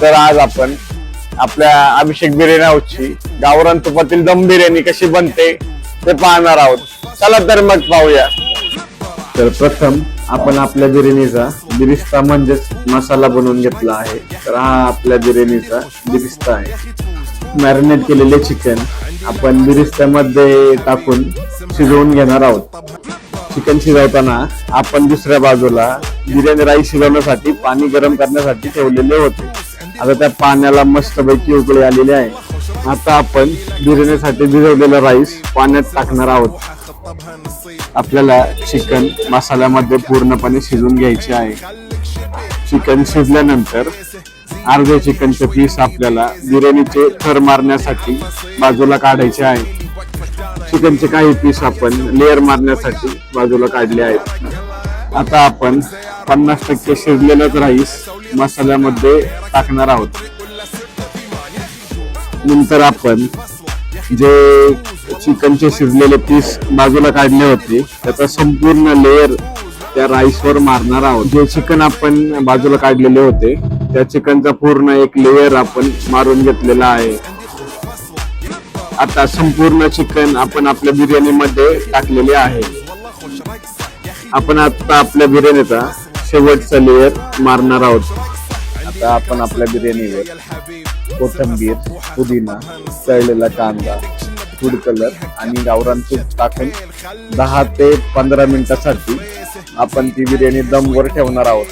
तर आज आपण आपल्या अभिषेक बिर्याणी हाऊसची गावरान तुपातील दम बिर्याणी कशी बनते ते पाहणार आहोत. चला तर मग पाहूया. तर प्रथम आपण आपल्या बिर्याणीचा बिरिस्ता म्हणजेच मसाला बनवून घेतला आहे. तर हा आपल्या बिर्याणीचा बिरिस्ता आहे. मॅरिनेट केलेले चिकन आपण बिरिस्त्यामध्ये टाकून शिजवून घेणार आहोत. चिकन शिजवताना आपण दुसऱ्या बाजूला बिर्याणी राईस शिजवण्यासाठी पाणी गरम करण्यासाठी ठेवलेले होते. आता त्या पाण्याला मस्तपैकी उकळी आलेली आहे. आता आपण बिर्याणीसाठी भिजवलेला राईस पाण्यात टाकणार आहोत. आपल्याला चिकन मसाल्यामध्ये पूर्णपणे शिजवून घ्यायचे आहे. चिकन शिजल्यानंतर अर्धे चिकनचे पीस आपल्याला बिर्याणीचे थर मारण्यासाठी बाजूला काढायचे आहे. चिकनचे काही पीस आपण लेअर मारण्यासाठी बाजूला काढले आहेत. आता आपण 50% शिजलेलाच राईस मसाल्यामध्ये टाकणार आहोत. नंतर आपण जे चिकनचे शिजलेले पीस बाजूला काढले होते त्याचा संपूर्ण लेअर त्या राईसवर मारणार आहोत. जे चिकन आपण बाजूला काढलेले होते त्या चिकनचा पूर्ण एक लेअर आपण मारून घेतलेला आहे. आता संपूर्ण चिकन आपण आपल्या बिर्याणीमध्ये टाकलेले आहे. आपण आता आपल्या बिर्याणीचा शेवटचा लेअर मारणार आहोत. आता आपण आपल्या बिर्याणीवर कोथिंबीर, पुदिना, तळलेला कांदा, फूड कलर आणि गावरान तूप टाकून 10 ते 15 मिनिटासाठी आपण ती बिर्याणी दमवर ठेवणार आहोत.